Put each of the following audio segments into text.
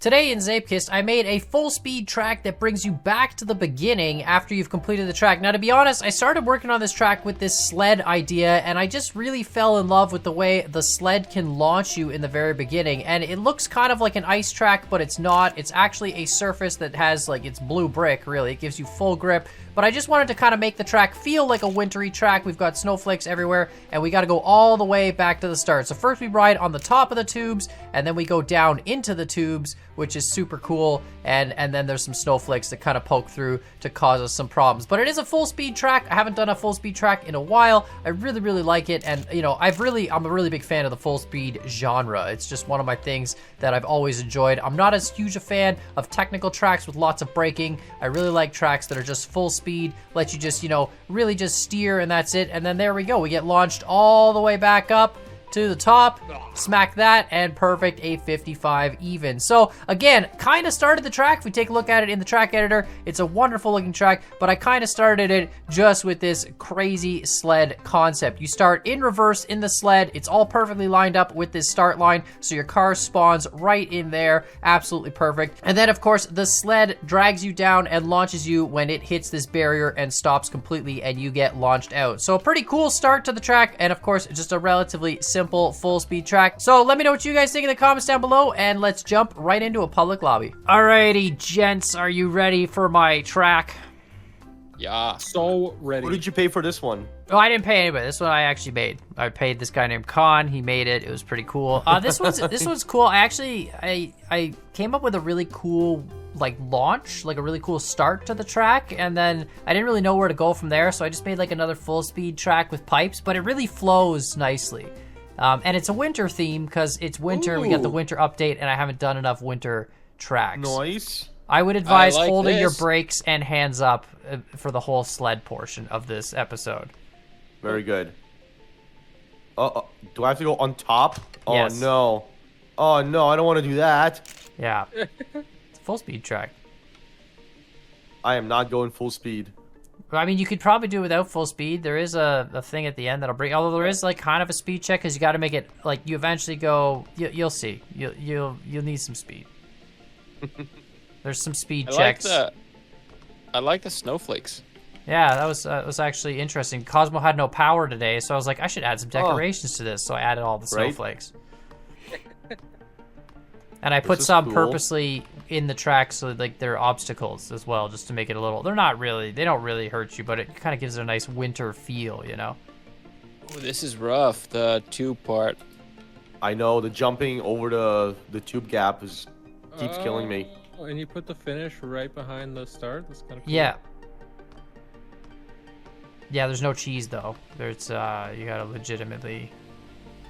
Today in Zeepkist, I made a full-speed track that brings you back to the beginning after you've completed the track. Now, to be honest, I started working on this track with this sled idea, and I just really fell in love with the way the sled can launch you in the very beginning. And it looks kind of like an ice track, but it's not. It's actually a surface that has, like, it's blue brick, really. It gives you full grip. But I just wanted to kind of make the track feel like a wintry track. We've got snowflakes everywhere, and we got to go all the way back to the start. So first we ride on the top of the tubes, and then we go down into the tubes, which is super cool, and then there's some snowflakes that kind of poke through to cause us some problems. But it is a full-speed track. I haven't done a full-speed track in a while. I really, really like it, and, you know, I'm a really big fan of the full-speed genre. It's just one of my things that I've always enjoyed. I'm not as huge a fan of technical tracks with lots of braking. I really like tracks that are just full speed, let you just, you know, really just steer, and that's it. And then there we go. We get launched all the way back up to the top, smack that, and perfect, a 55 even. So again, kind of started the track. If we take a look at it in the track editor, it's a wonderful looking track, but I kind of started it just with this crazy sled concept. You start in reverse in the sled. It's all perfectly lined up with this start line, so your car spawns right in there. Absolutely perfect. And then of course the sled drags you down and launches you when it hits this barrier and stops completely, and you get launched out. So a pretty cool start to the track, and of course just a relatively simple full speed track. So let me know what you guys think in the comments down below, and let's jump right into a public lobby. Alrighty, gents, are you ready for my track? Yeah. So ready. What did you pay for this one? Oh, I didn't pay anybody. This one I actually made. I paid this guy named Khan. He made it. It was pretty cool. This one's cool. I came up with a really cool like launch, like a really cool start to the track, and then I didn't really know where to go from there, so I just made like another full speed track with pipes, but it really flows nicely. And it's a winter theme because it's winter. Ooh. We got the winter update, and I haven't done enough winter tracks. Nice. I would advise like holding this. your brakes and hands up for the whole sled portion of this episode. Very good. Do I have to go on top? Oh, yes. No. Oh, no, I don't want to do that. Yeah. It's a full speed track. I am not going full speed. I mean, you could probably do it without full speed. There is a thing at the end that'll bring, although there is like kind of a speed check because you got to make it like you eventually go. You'll see. You'll need some speed. There's some speed checks. I like the snowflakes. Yeah, that was actually interesting. Cosmo had no power today, so I was like, I should add some decorations to this. So I added all the snowflakes. And I put some cool. purposely in the track so like they're obstacles as well, just to make it a little. They don't really hurt you, but it kind of gives it a nice winter feel, you know. Ooh, this is rough. The tube part. I know the jumping over the tube gap keeps killing me. And you put the finish right behind the start. That's kind of cool. Yeah. Yeah, there's no cheese though. There's you gotta legitimately.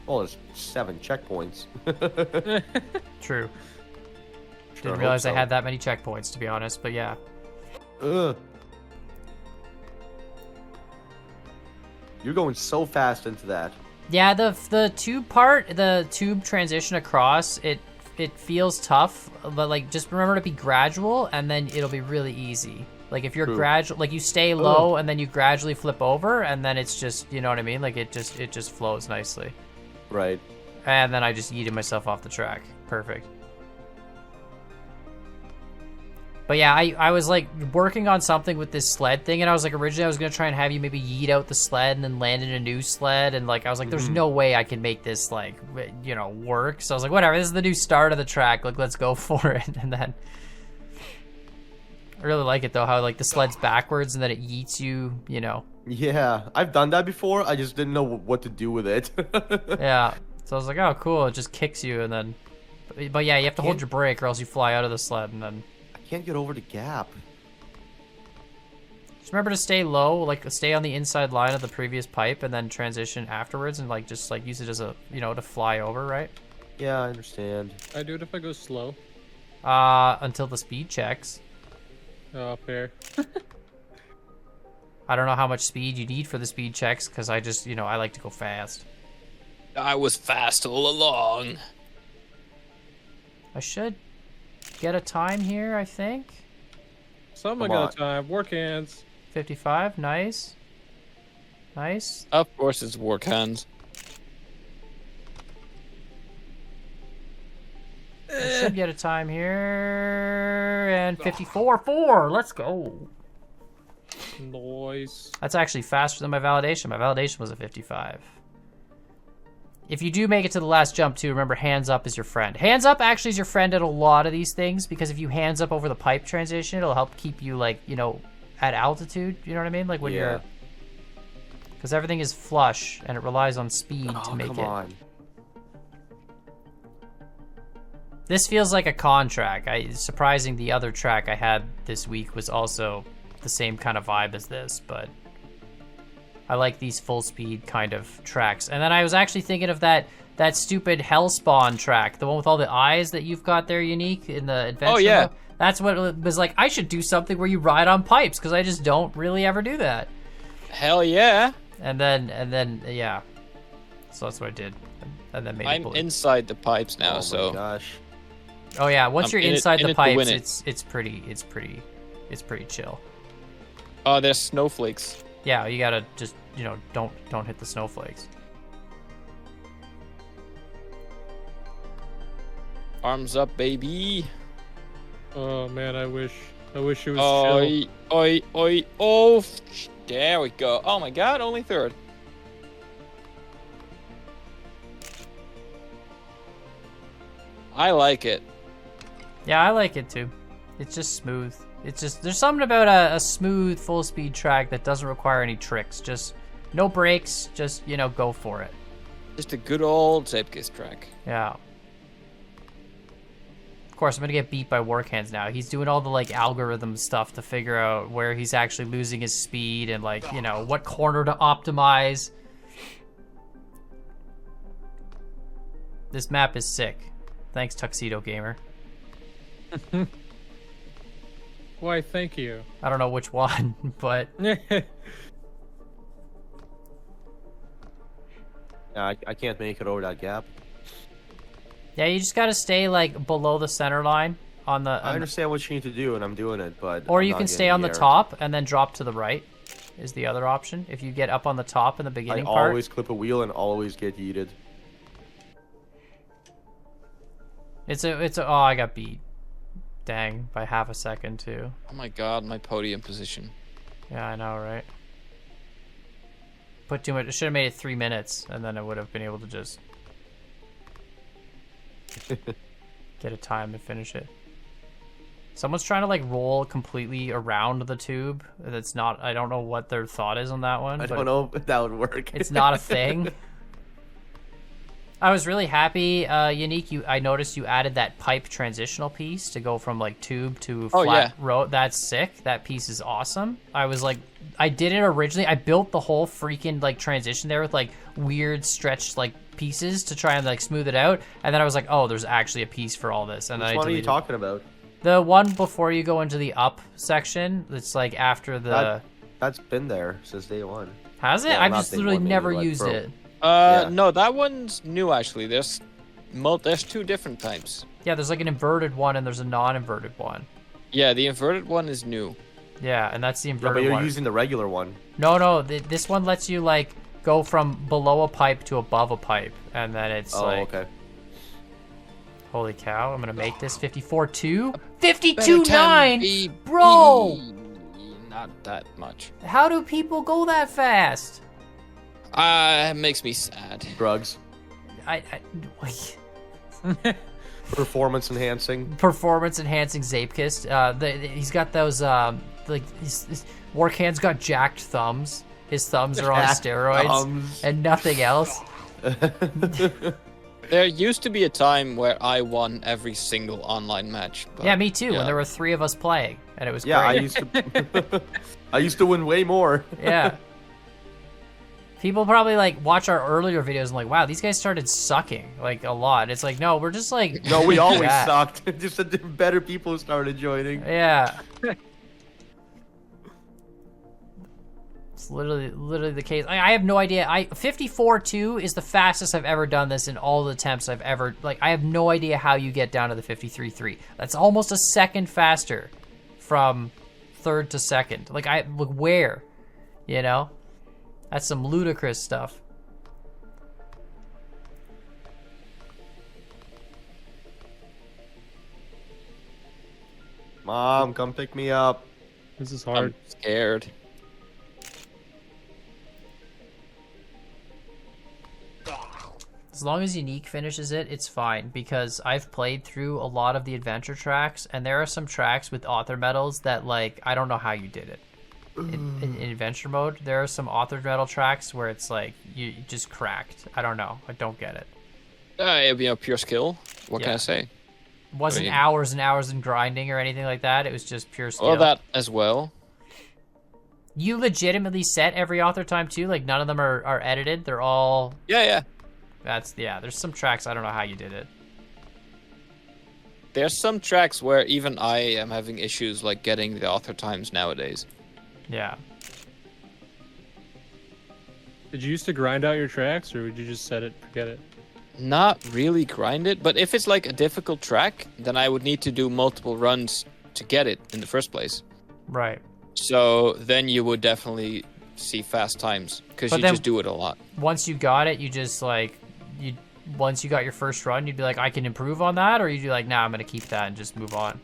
Oh, there's 7 checkpoints. True. Sure, Didn't realize I had that many checkpoints, to be honest, but yeah. Ugh. You're going so fast into that. Yeah, the tube part, the tube transition across, it feels tough, but like just remember to be gradual, and then it'll be really easy. Like if you're gradual, like you stay low and then you gradually flip over, and then it's just, you know what I mean? Like it just flows nicely. Right. And then I just yeeted myself off the track. Perfect. But yeah, I was like working on something with this sled thing, and I was like, originally I was gonna try and have you maybe yeet out the sled and then land in a new sled, and like I was like, there's no way I can make this like, you know, work. So I was like, whatever, this is the new start of the track, like let's go for it. And then I really like it though, how like the sled's backwards and then it yeets you, you know. Yeah, I've done that before. I just didn't know what to do with it. Yeah, so I was like, oh cool, it just kicks you, and then, but yeah, you have to hold your brake or else you fly out of the sled, and then. Can't get over the gap. Just remember to stay low, like stay on the inside line of the previous pipe, and then transition afterwards, and like just like use it as a, you know, to fly over, right? Yeah, I understand. I do it if I go slow. Until the speed checks. Oh, fair. I don't know how much speed you need for the speed checks, because I just, you know, I like to go fast. I was fast all along. I should get a time here, I think. Someone got a time. Work hands. 55, nice. Nice. Of course it's work hands. should get a time here. And 54.4. Let's go. Noise. That's actually faster than my validation. My validation was a 55. If you do make it to the last jump, too, remember hands up is your friend. Hands up actually is your friend at a lot of these things, because if you hands up over the pipe transition, it'll help keep you, like, you know, at altitude. You know what I mean? Like when you're... Because everything is flush, and it relies on speed to make it. Come on. This feels like a con track. Surprising the other track I had this week was also the same kind of vibe as this, but I like these full speed kind of tracks. And then I was actually thinking of that stupid Hellspawn track, the one with all the eyes that you've got there, Unique, in the adventure. Oh, yeah. Mode. That's what it was like. I should do something where you ride on pipes, because I just don't really ever do that. Hell yeah. And then yeah. So that's what I did. And then maybe I'm inside the pipes now, Oh my gosh. Oh yeah, once you're inside the to pipes, win it. it's pretty chill. Oh, there's snowflakes. Yeah, you gotta just, you know, don't hit the snowflakes. Arms up, baby. Oh man, I wish it was chill. Oh, there we go. Oh my god, only third. I like it. Yeah, I like it too. It's just smooth. It's just, there's something about a smooth full speed track that doesn't require any tricks. Just no brakes, just, you know, go for it. Just a good old Zeepkist track. Yeah. Of course, I'm gonna get beat by Workhands now. He's doing all the, like, algorithm stuff to figure out where he's actually losing his speed and, like, you know, what corner to optimize. This map is sick. Thanks, Tuxedo Gamer. Why, thank you. I don't know which one, but Yeah, I can't make it over that gap. yeah, you just gotta stay, like, below the center line on the. I understand what you need to do, and I'm doing it, but Or I'm you not can getting stay on the air. top and then drop to the right. Is the other option. If you get up on the top in the I beginning part. always clip a wheel and always get yeeted. It's a. Oh, I got beat. Dang, by half a second too. Oh my god, my podium position. Yeah, I know, right? Put too much. Should have made it 3 minutes, and then I would have been able to just get a time to finish it. Someone's trying to, like, roll completely around the tube. That's not. I don't know what their thought is on that one. I but don't know if that would work. It's not a thing. I was really happy, Unique. I noticed you added that pipe transitional piece to go from, like, tube to Oh, flat yeah. road. That's sick. That piece is awesome. I was like, I did it originally. I built the whole freaking, like, transition there with, like, weird stretched, like, pieces to try and, like, smooth it out. And then I was like, oh, there's actually a piece for all this. And Which then I one are you deleted talking about? the one before you go into the up section. It's like after the. That's been there since day one. Has it? Well, I've not just day literally one, maybe, never like, used Pro. it. Yeah. No, that one's new actually. There's two different types. Yeah, there's like an inverted one and there's a non-inverted one. Yeah, the inverted one is new. Yeah, and that's the Yeah, inverted but you're one. using the regular one. No, this one lets you, like, go from below a pipe to above a pipe, and then it's Oh, like, okay. holy cow, I'm gonna make this 54.2? Better 52.9? time, baby. Bro! Not that much. How do people go that fast? It makes me sad. Drugs. I Performance enhancing. performance enhancing Zeepkist. He's got those like his Warcan's got jacked thumbs. His thumbs are on Jacked steroids thumbs. and nothing else. There used to be a time where I won every single online match. But, Yeah, me too. yeah. When there were 3 of us playing, and it was Yeah, I great. used to. I used to win way more. Yeah. People probably, like, watch our earlier videos and like, wow, these guys started sucking, like, a lot. It's like, no, we're just like... No, we always Yeah. sucked. Just that better people started joining. Yeah. It's literally the case. I have no idea. 54.2 is the fastest I've ever done this in all the attempts I've ever... Like, I have no idea how you get down to the 53.3. That's almost a second faster from third to second. Like, look, where? You know? That's some ludicrous stuff. Mom, come pick me up. This is hard. I'm scared. As long as Unique finishes it, it's fine, because I've played through a lot of the adventure tracks, and there are some tracks with author medals that, like, I don't know how you did it. In adventure mode, there are some author medal tracks where it's like, you just cracked. I don't know. I don't get it. It'd be a pure skill. What can I say? It wasn't I mean- hours and hours in grinding or anything like that. It was just pure skill. Well, that as well. You legitimately set every author time too? Like, none of them are edited? They're all... Yeah. There's some tracks, I don't know how you did it. There's some tracks where even I am having issues like getting the author times nowadays. Yeah. Did you used to grind out your tracks, or would you just set it, forget it? Not really grind it, but if it's like a difficult track, then I would need to do multiple runs to get it in the first place. Right. So then you would definitely see fast times, because But you then- just do it a lot. Once you got it, you just, like... Once you got your first run, you'd be like, I can improve on that? Or you'd be like, nah, I'm going to keep that and just move on?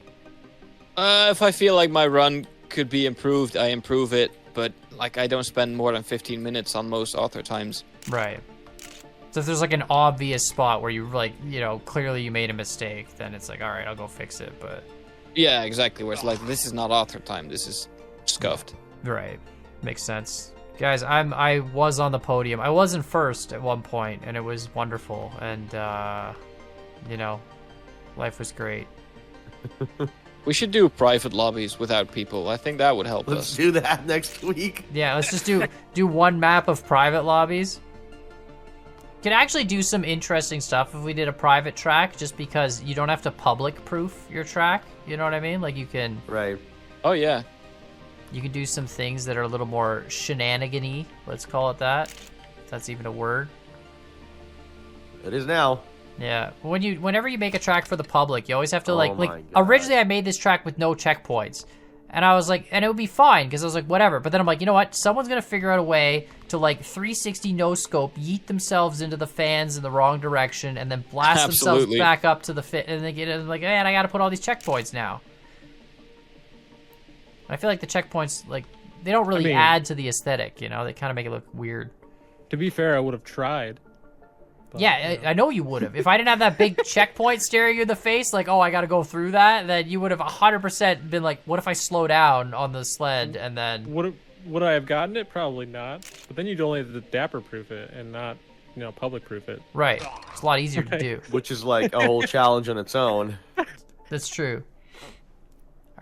If I feel like my run could be improved, I improve it, but like I don't spend more than 15 minutes on most author times. Right. So if there's like an obvious spot where you like, you know, clearly you made a mistake, then it's like, all right, I'll go fix it. But Yeah, exactly. Where it's like, this is not author time, this is scuffed. right, makes sense. Guys, I was on the podium. I was in first at one point, and it was wonderful. And you know, life was great. We should do private lobbies without people. I think that would help Let's us. do that next week. Yeah, let's just do one map of private lobbies. Could actually do some interesting stuff if we did a private track, just because you don't have to public proof your track. You know what I mean? Like you can Oh yeah. do some things that are a little more shenanigan-y. Let's call it that. If that's even a word. It is now. Yeah. Whenever you make a track for the public, you always have to Oh like my God. originally I made this track with no checkpoints. And I was like, and it would be fine, because I was like, whatever. But then I'm like, you know what? Someone's going to figure out a way to, like, 360 no-scope, yeet themselves into the fans in the wrong direction, and then blast themselves Absolutely. back up to the fit. And they get like, man, I got to put all these checkpoints now. I feel like the checkpoints, like, they don't really I mean- add to the aesthetic, you know? They kind of make it look weird. To be fair, I would have tried. But, Yeah, I know you would have. If I didn't have that big checkpoint staring you in the face, like, oh, I got to go through that, then you would have 100% been like, what if I slow down on the sled and then... Would I have gotten it? Probably not. But then you'd only have to dapper proof it and not, public proof it. Right. It's a lot easier to do. Which is like a whole challenge on its own. That's true.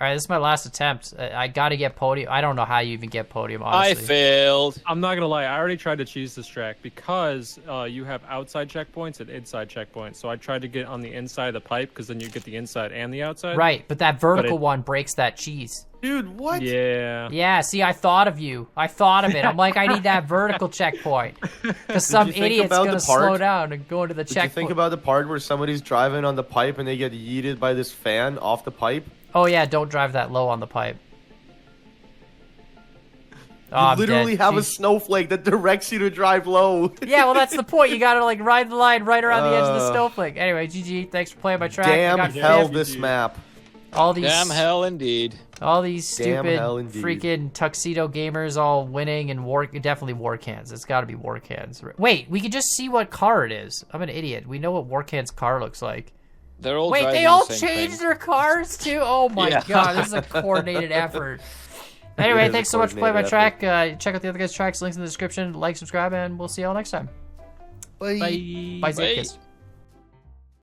All right, this is my last attempt. I got to get podium. I don't know how you even get podium, I honestly. failed. I'm not gonna lie. I already tried to cheese this track because you have outside checkpoints and inside checkpoints. So I tried to get on the inside of the pipe because then you get the inside and the outside. Right, but that vertical it- one breaks that cheese. Dude, what? Yeah. Yeah, see, I thought of you. I thought of it. I'm like, I need that vertical checkpoint. Because some you think idiot's about going to the part- slow down and go into the Did you checkpoint. think about the part where somebody's driving on the pipe and they get yeeted by this fan off the pipe? Oh, yeah, don't drive that low on the pipe. You I'm literally dead. have a Jeez. snowflake that directs you to drive low. Yeah, well, that's the point. You gotta, like, ride the line right around the edge of the Uh, snowflake. Anyway, GG, thanks for playing my track. I Damn got hell, fifth. this map. All these, Damn hell indeed. all these Damn stupid hell indeed. freaking tuxedo gamers all winning and definitely Warcans. It's gotta be Warcans. Wait, we can just see what car it is. I'm an idiot. We know what Warcan's car looks like. They're all Wait, driving they all the same changed thing. their cars too? Oh my Yeah. god, this is a coordinated effort. Anyway, It is thanks a so much for playing my coordinated track. Check out the other guys' tracks, links in the description. Like, subscribe, and we'll see y'all next time. Bye. Bye, Bye. Zeepkist.